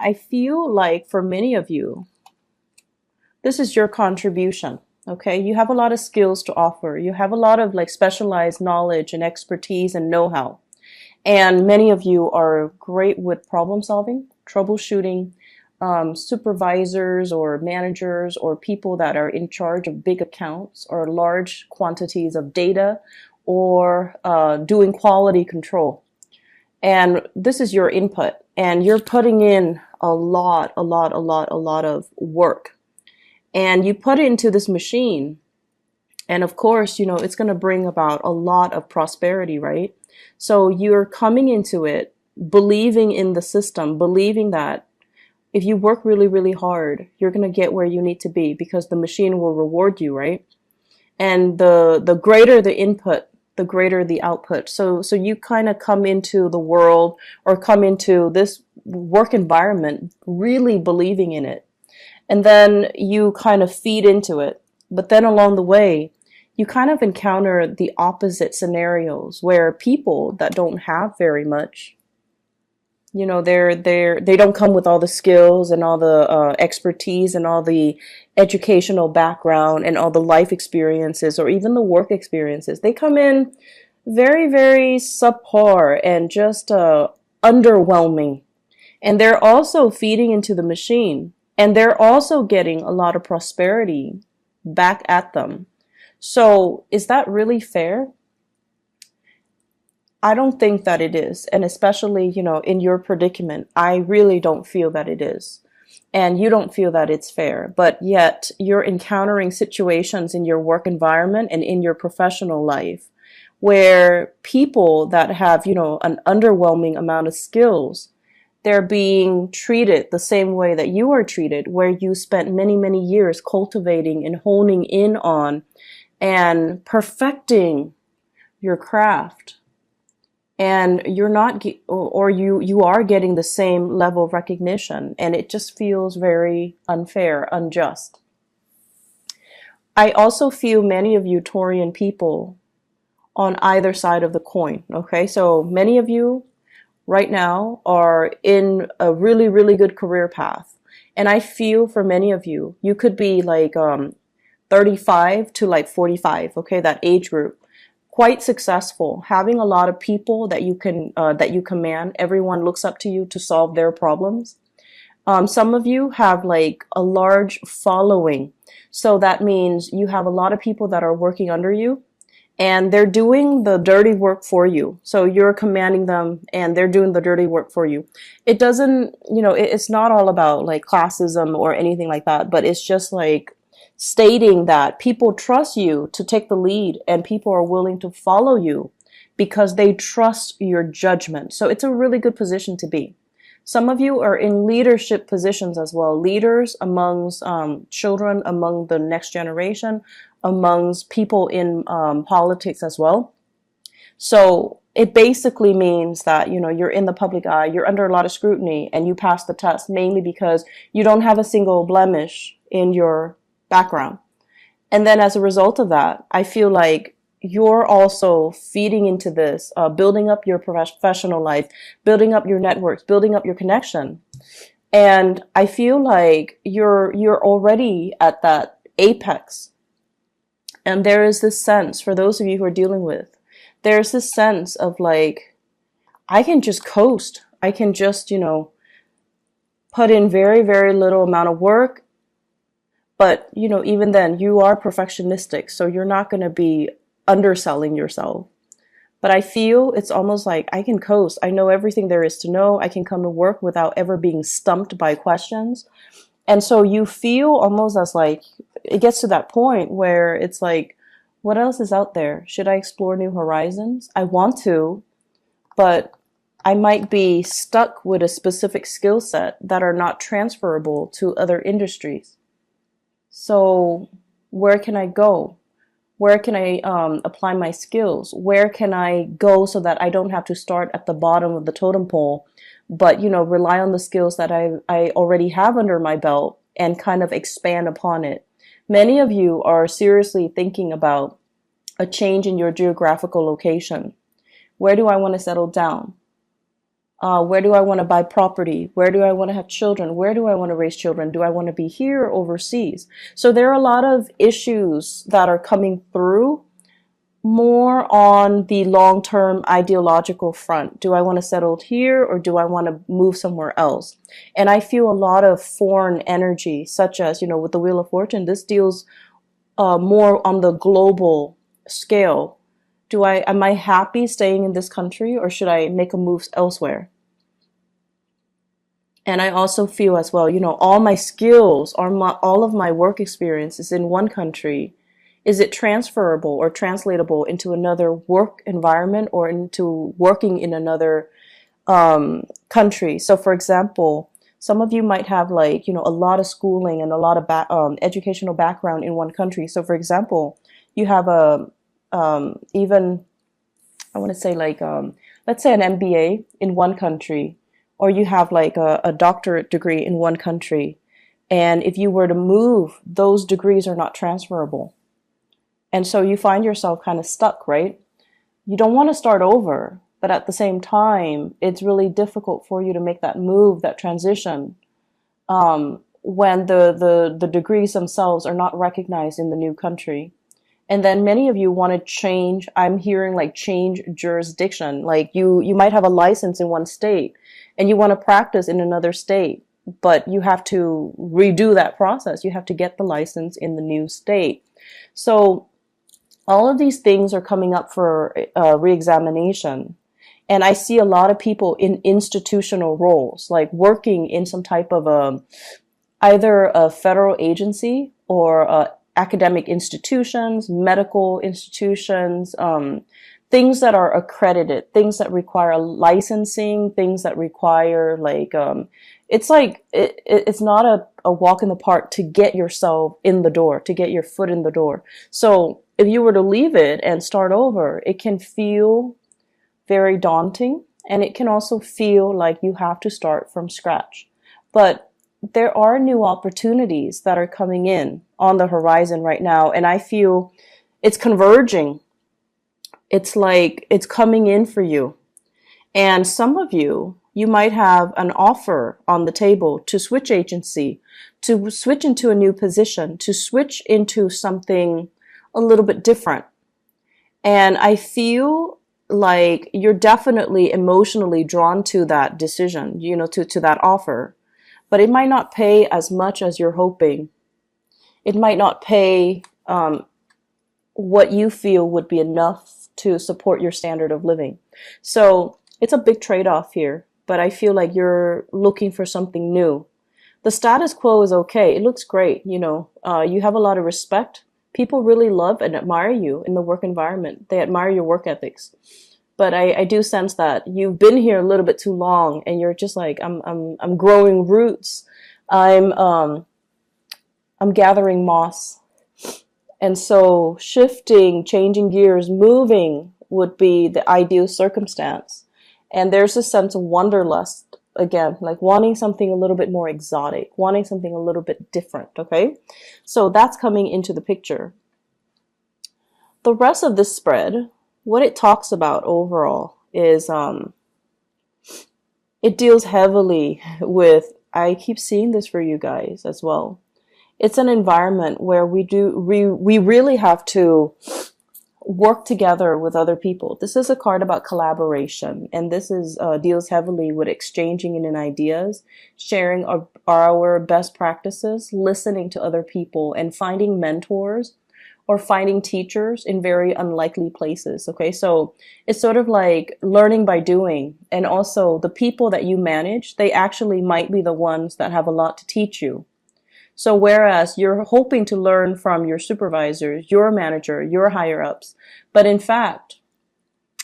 I feel like for many of you, this is your contribution. Okay, you have a lot of skills to offer. You have a lot of like specialized knowledge and expertise and know-how. And many of you are great with problem solving, troubleshooting, supervisors or managers or people that are in charge of big accounts or large quantities of data or doing quality control. And this is your input, and you're putting in a lot of work. And you put it into this machine, and of course, it's going to bring about a lot of prosperity, right? So you're coming into it believing in the system, believing that if you work really, really hard, you're going to get where you need to be because the machine will reward you, right? And the greater the input, the greater the output. So you kind of come into the world or come into this work environment really believing in it. And then you kind of feed into it. But then along the way, you kind of encounter the opposite scenarios where people that don't have very much, they don't come with all the skills and all the expertise and all the educational background and all the life experiences or even the work experiences. They come in very, very subpar and just underwhelming. And they're also feeding into the machine. And they're also getting a lot of prosperity back at them. So is that really fair? I don't think that it is. And especially, in your predicament, I really don't feel that it is. And you don't feel that it's fair. But yet you're encountering situations in your work environment and in your professional life where people that have, an underwhelming amount of skills, they're being treated the same way that you are treated, where you spent many, many years cultivating and honing in on and perfecting your craft. And you're not, or you are getting the same level of recognition, and it just feels very unfair, unjust. I also feel many of you Taurian people on either side of the coin. Okay, so many of you right now are in a really, really good career path. And I feel for many of you, you could be like 35 to like 45, okay, that age group. Quite successful, having a lot of people that you command. Everyone looks up to you to solve their problems. Some of you have like a large following. So that means you have a lot of people that are working under you and they're doing the dirty work for you. So you're commanding them and they're doing the dirty work for you. It doesn't, it's not all about like classism or anything like that, but it's just like stating that people trust you to take the lead and people are willing to follow you because they trust your judgment. So it's a really good position to be. Some of you are in leadership positions as well, leaders amongst children, among the next generation, amongst people in politics as well. So it basically means that, you're in the public eye, you're under a lot of scrutiny, and you pass the test mainly because you don't have a single blemish in your background. And then as a result of that, I feel like you're also feeding into this, building up your professional life, building up your networks, building up your connection. And I feel like you're already at that apex. And there is this sense, for those of you who are dealing with, there's this sense of like, I can just coast. I can just, put in very, very little amount of work. But, even then, you are perfectionistic, so you're not going to be underselling yourself. But I feel it's almost like I can coast. I know everything there is to know. I can come to work without ever being stumped by questions. And so you feel almost as like, it gets to that point where it's like, what else is out there? Should I explore new horizons? I want to, but I might be stuck with a specific skill set that are not transferable to other industries. So where can I go? Where can I apply my skills? Where can I go so that I don't have to start at the bottom of the totem pole, but, rely on the skills that I already have under my belt and kind of expand upon it. Many of you are seriously thinking about a change in your geographical location. Where do I want to settle down? Where do I want to buy property? Where do I want to have children? Where do I want to raise children? Do I want to be here or overseas? So there are a lot of issues that are coming through more on the long-term ideological front. Do I want to settle here or do I want to move somewhere else? And I feel a lot of foreign energy, such as, with the Wheel of Fortune, this deals more on the global scale. Am I happy staying in this country or should I make a move elsewhere? And I also feel as well, all my skills or all of my work experience is in one country. Is it transferable or translatable into another work environment or into working in another country? So for example, some of you might have a lot of schooling and a lot of educational background in one country. So for example, you have even, I want to say let's say an MBA in one country, or you have a doctorate degree in one country. And if you were to move, those degrees are not transferable. And so you find yourself kind of stuck, right? You don't want to start over, but at the same time, it's really difficult for you to make that move, that transition, when the degrees themselves are not recognized in the new country. And then many of you want to change. I'm hearing change jurisdiction. Like you might have a license in one state and you want to practice in another state, but you have to redo that process. You have to get the license in the new state. So all of these things are coming up for reexamination. And I see a lot of people in institutional roles, like working in some type of either a federal agency or academic institutions, medical institutions, things that are accredited, things that require licensing, things that require it's not a walk in the park to get yourself in the door, to get your foot in the door. So if you were to leave it and start over, it can feel very daunting, and it can also feel like you have to start from scratch. But there are new opportunities that are coming in on the horizon right now, and I feel it's converging. It's like it's coming in for you. And some of you might have an offer on the table to switch agency, to switch into a new position, to switch into something a little bit different. And I feel like you're definitely emotionally drawn to that decision, to that offer. But it might not pay as much as you're hoping. It might not pay what you feel would be enough to support your standard of living. So it's a big trade-off here, but I feel like you're looking for something new. The status quo is okay. It looks great. You have a lot of respect. People really love and admire you in the work environment. They admire your work ethics. But I do sense that you've been here a little bit too long, and you're just like, I'm growing roots. I'm gathering moss. And so shifting, changing gears, moving would be the ideal circumstance. And there's a sense of wanderlust, again, like wanting something a little bit more exotic, wanting something a little bit different, okay? So that's coming into the picture. The rest of this spread, what it talks about overall is it deals heavily with, I keep seeing this for you guys as well. It's an environment where we really have to work together with other people. This is a card about collaboration, and this is deals heavily with exchanging in ideas, sharing our best practices, listening to other people, and finding mentors or finding teachers in very unlikely places. Okay, so it's sort of like learning by doing, and also the people that you manage, they actually might be the ones that have a lot to teach you. So whereas you're hoping to learn from your supervisors, your manager, your higher ups, but in fact,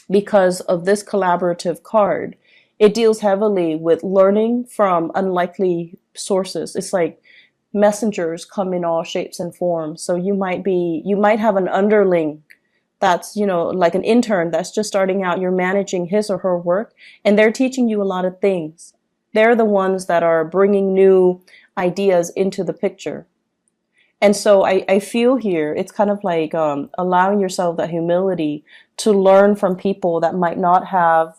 because of this collaborative card, it deals heavily with learning from unlikely sources. It's like messengers come in all shapes and forms. So you might have an underling that's, like an intern that's just starting out. You're managing his or her work, and they're teaching you a lot of things. They're the ones that are bringing new ideas into the picture. And so I feel here, it's kind of like allowing yourself that humility to learn from people that might not have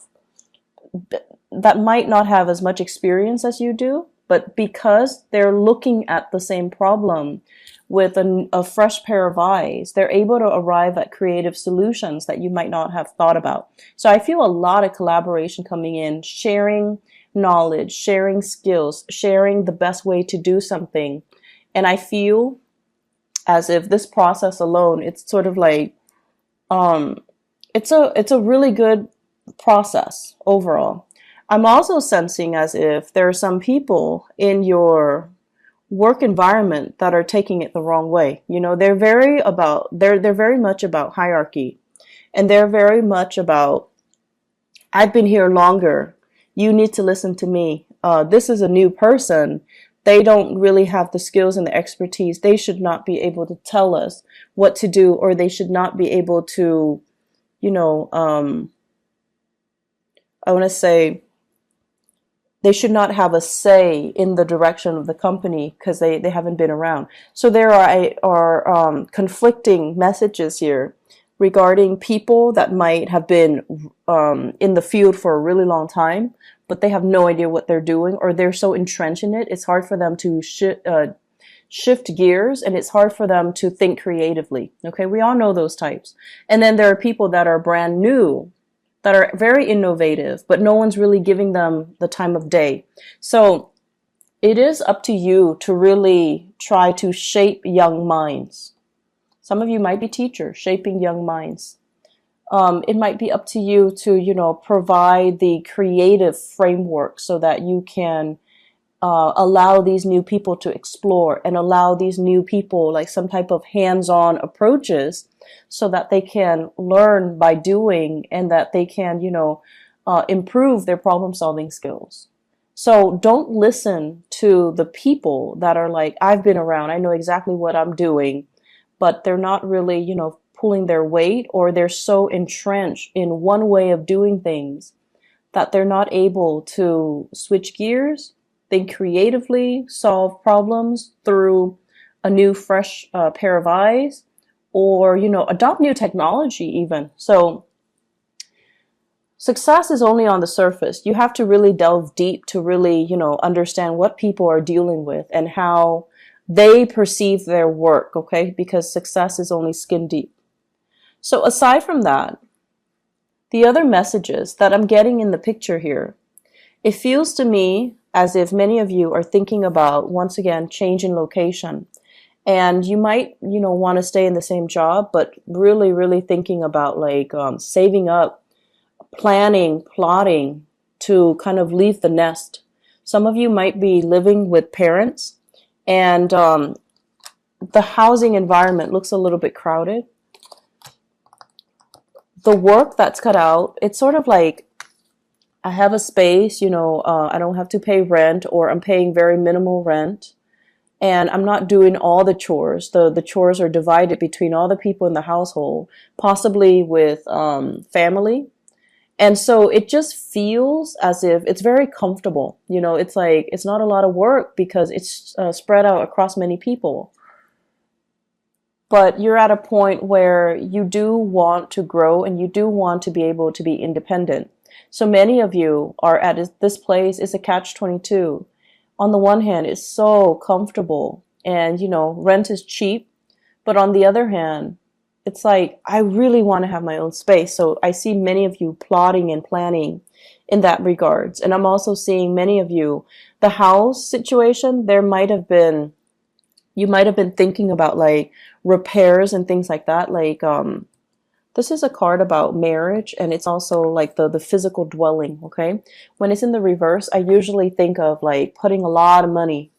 that might not have as much experience as you do, but because they're looking at the same problem with a fresh pair of eyes, they're able to arrive at creative solutions that you might not have thought about. So I feel a lot of collaboration coming in, sharing knowledge, sharing skills, sharing the best way to do something. And I feel as if this process alone, it's sort of like, it's a really good process overall. I'm also sensing as if there are some people in your work environment that are taking it the wrong way. You know, they're very much about hierarchy, and they're very much about, I've been here longer. You need to listen to me. This is a new person. They don't really have the skills and the expertise. They should not be able to tell us what to do, or they should not be able to, you know, I want to say, they should not have a say in the direction of the company because they haven't been around. So there are conflicting messages here regarding people that might have been in the field for a really long time, but they have no idea what they're doing, or they're so entrenched in it, it's hard for them to shift gears, and it's hard for them to think creatively. Okay, we all know those types. And then there are people that are brand new, that are very innovative, but no one's really giving them the time of day. So it is up to you to really try to shape young minds. Some of you might be teachers, shaping young minds. It might be up to you to, you know, provide the creative framework so that you can allow these new people to explore, and allow these new people like some type of hands-on approaches so that they can learn by doing, and that they can, you know, improve their problem-solving skills. So don't listen to the people that are like, I've been around, I know exactly what I'm doing, but they're not really, you know, pulling their weight, or they're so entrenched in one way of doing things that they're not able to switch gears, think creatively, solve problems through a new, fresh pair of eyes, or, you know, adopt new technology even. So success is only on the surface. You have to really delve deep to really, you know, understand what people are dealing with and how they perceive their work, okay? Because success is only skin deep. So aside from that, the other messages that I'm getting in the picture here, it feels to me as if many of you are thinking about, once again, change in location. And you might, you know, want to stay in the same job, but really, really thinking about like saving up, planning, plotting to kind of leave the nest. Some of you might be living with parents, and the housing environment looks a little bit crowded. The work that's cut out, it's sort of like, I have a space, you know, I don't have to pay rent, or I'm paying very minimal rent, and I'm not doing all the chores. The chores are divided between all the people in the household, possibly with family. And so it just feels as if it's very comfortable. You know, it's like, it's not a lot of work because it's spread out across many people. But you're at a point where you do want to grow, and you do want to be able to be independent. So many of you are at this place. It's a catch-22. On the one hand, it's so comfortable, and, you know, rent is cheap. But on the other hand, it's like, I really want to have my own space. So I see many of you plotting and planning in that regards. And I'm also seeing many of you, the house situation, you might have been thinking about like repairs and things like that. Like, this is a card about marriage, and it's also like the physical dwelling, okay? When it's in the reverse, I usually think of like putting a lot of money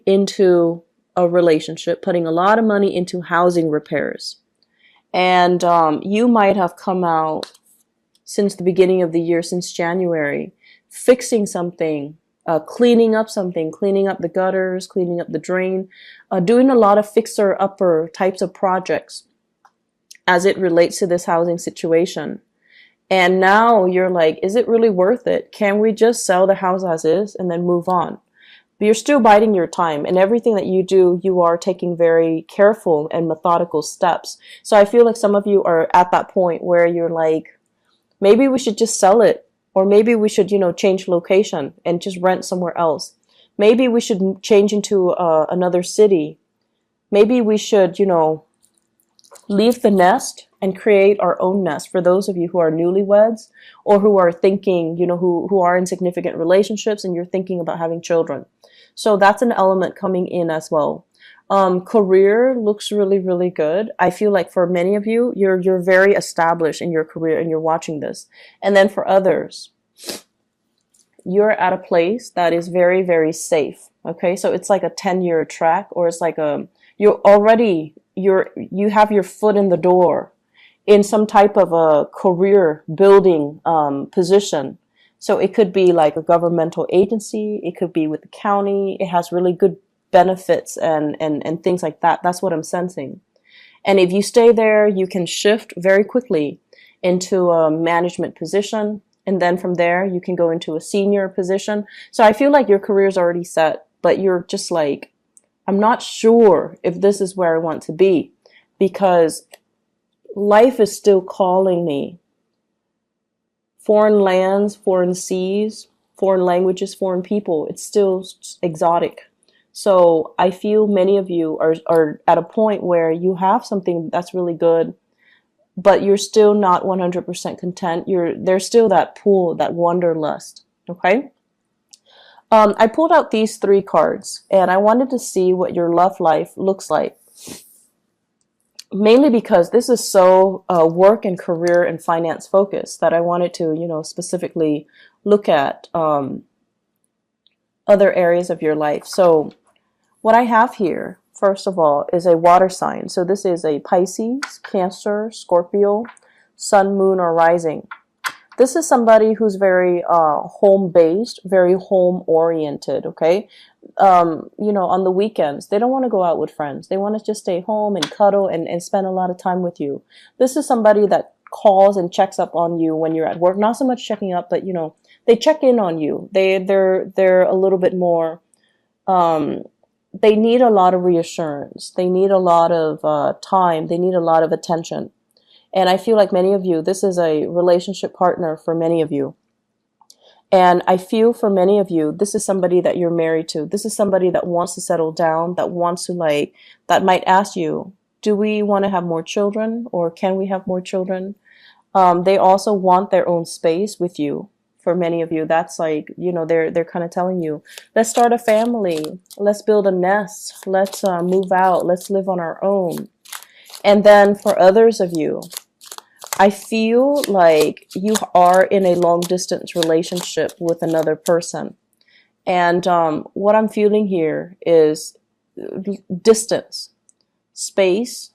into a relationship, putting a lot of money into housing repairs. And you might have come out since the beginning of the year, since January, fixing something, cleaning up something, cleaning up the gutters, cleaning up the drain, doing a lot of fixer-upper types of projects as it relates to this housing situation. And now you're like, is it really worth it? Can we just sell the house as is and then move on? But you're still biding your time, and everything that you do, you are taking very careful and methodical steps. So I feel like some of you are at that point where you're like, Maybe we should just sell it, or maybe we should, change location and just rent somewhere else. Maybe we should change into another city. Maybe we should, leave the nest and create our own nest for those of you who are newlyweds or who are thinking, who are in significant relationships and you're thinking about having children. So that's an element coming in as well. Career looks really, really good. I feel like for many of you, you're very established in your career and you're watching this. And then for others, you're at a place that is very, very safe. Okay, so it's like a 10-year track, or it's like you have your foot in the door in some type of a career building position. So it could be like a governmental agency, it could be with the county, it has really good benefits and things like that. That's what I'm sensing. And if you stay there, you can shift very quickly into a management position. And then from there, you can go into a senior position. So I feel like your career is already set, but you're just like, I'm not sure if this is where I want to be, because life is still calling me. Foreign lands, foreign seas, foreign languages, foreign people, it's still exotic. So I feel many of you are at a point where you have something that's really good, but you're still not 100% content. There's still that pull, that wanderlust. Okay. I pulled out these 3 cards and I wanted to see what your love life looks like. Mainly because this is so work and career and finance focused that I wanted to, specifically look at other areas of your life. So what I have here, first of all, is a water sign. So this is a Pisces, Cancer, Scorpio, Sun, Moon, or Rising. This is somebody who's very home-based, very home-oriented, okay? On the weekends, they don't want to go out with friends. They want to just stay home and cuddle and spend a lot of time with you. This is somebody that calls and checks up on you when you're at work. Not so much checking up, but, they check in on you. They're a little bit more, they need a lot of reassurance. They need a lot of time. They need a lot of attention. And I feel like many of you, this is a relationship partner for many of you. And I feel for many of you, this is somebody that you're married to. This is somebody that wants to settle down, that wants to that might ask you, do we want to have more children, or can we have more children? They also want their own space with you. For many of you, that's they're kind of telling you, let's start a family. Let's build a nest. Let's move out. Let's live on our own. And then for others of you, I feel like you are in a long distance relationship with another person. And what I'm feeling here is distance, space,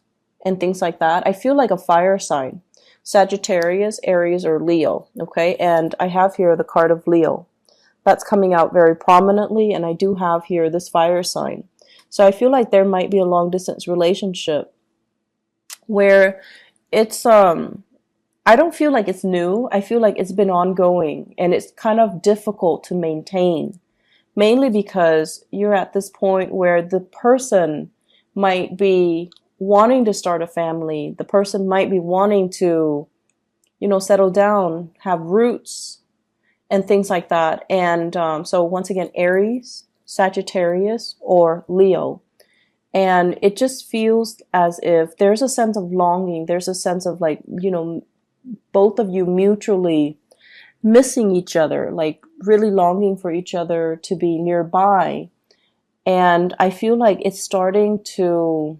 and things like that. I feel like a fire sign, Sagittarius, Aries, or Leo. Okay. And I have here the card of Leo. That's coming out very prominently. And I do have here this fire sign. So I feel like there might be a long distance relationship where it's I don't feel like it's new. I feel like it's been ongoing and it's kind of difficult to maintain, mainly because you're at this point where the person might be wanting to start a family. The person might be wanting to, settle down, have roots and things like that. And so once again, Aries, Sagittarius, or Leo. And it just feels as if there's a sense of longing. There's a sense of both of you mutually missing each other, really longing for each other to be nearby. And I feel like it's starting to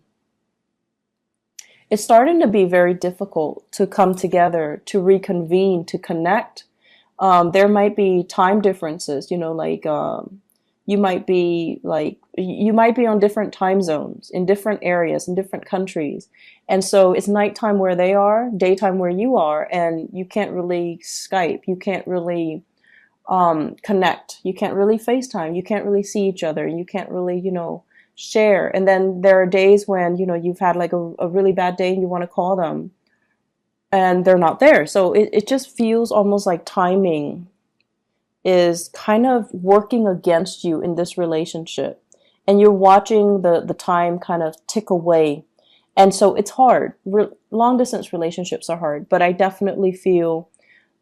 be very difficult to come together, to reconvene, to connect. There might be time differences, you might be on different time zones in different areas, in different countries. And so it's nighttime where they are, daytime where you are, and you can't really Skype. You can't really connect. You can't really FaceTime. You can't really see each other. You can't really, share. And then there are days when, you've had a really bad day and you want to call them and they're not there. So it just feels almost like timing is kind of working against you in this relationship, and you're watching the time kind of tick away. And so it's hard. Long distance relationships are hard, but I definitely feel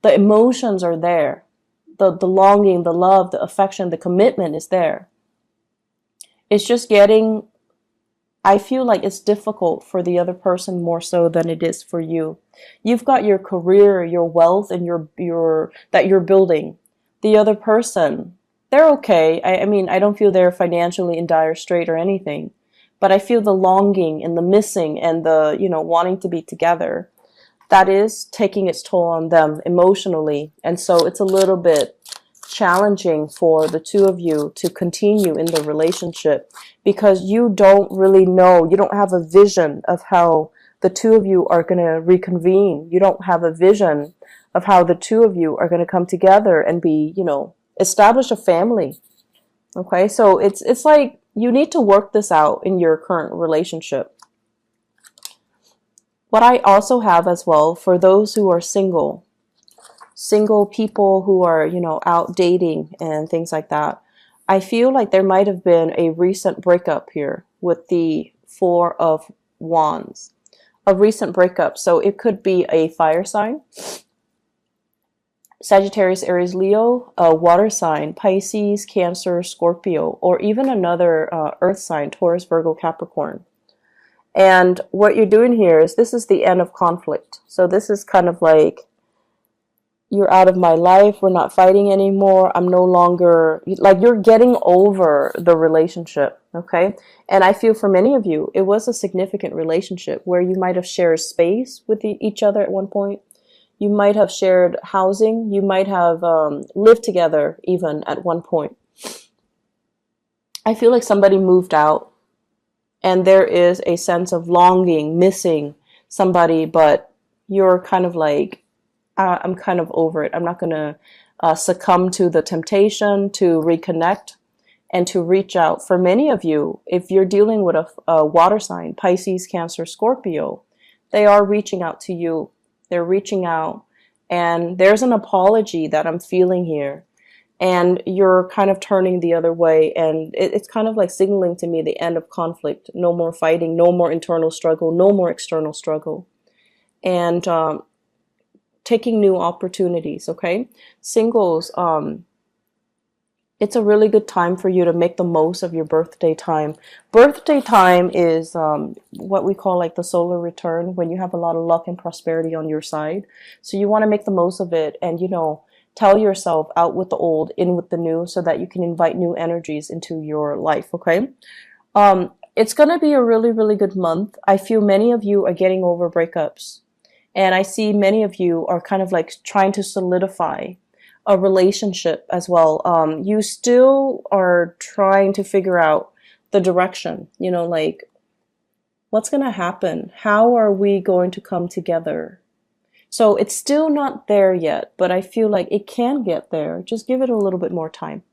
The emotions are there. The longing, the love, the affection, the commitment is there. It's just getting, I feel like it's difficult for the other person more so than it is for you. You've got your career, your wealth, and your that you're building. The other person, they're okay. I mean, I don't feel they're financially in dire strait or anything, but I feel the longing and the missing and the, wanting to be together. That is taking its toll on them emotionally. And so it's a little bit challenging for the two of you to continue in the relationship because you don't really know, you don't have a vision of how the two of you are going to reconvene. You don't have a vision of how the two of you are going to come together and be, establish a family. Okay, so it's like you need to work this out in your current relationship. What I also have as well for those who are single people who are, out dating and things like that, I feel like there might have been a recent breakup here with the Four of Wands. A recent breakup. So it could be a fire sign, Sagittarius, Aries, Leo, a water sign, Pisces, Cancer, Scorpio, or even another earth sign, Taurus, Virgo, Capricorn. And what you're doing here is this is the end of conflict. So this is kind of like, you're out of my life. We're not fighting anymore. I'm no longer, like, you're getting over the relationship. Okay. And I feel for many of you, it was a significant relationship where you might have shared space with each other at one point. You might have shared housing. You might have lived together even at one point. I feel like somebody moved out and there is a sense of longing, missing somebody, but you're kind of like, I'm kind of over it. I'm not going to succumb to the temptation to reconnect and to reach out. For many of you, if you're dealing with a water sign, Pisces, Cancer, Scorpio, they are reaching out to you. They're reaching out, and there's an apology that I'm feeling here. And you're kind of turning the other way, and it's kind of like signaling to me the end of conflict. No more fighting, no more internal struggle, no more external struggle. And taking new opportunities, okay? Singles, it's a really good time for you to make the most of your birthday time. Birthday time is what we call like the solar return, when you have a lot of luck and prosperity on your side. So you want to make the most of it and, tell yourself out with the old, in with the new, so that you can invite new energies into your life, okay? It's going to be a really, really good month. I feel many of you are getting over breakups. And I see many of you are kind of like trying to solidify a relationship as well. You still are trying to figure out the direction, like what's going to happen? How are we going to come together? So it's still not there yet, but I feel like it can get there. Just give it a little bit more time.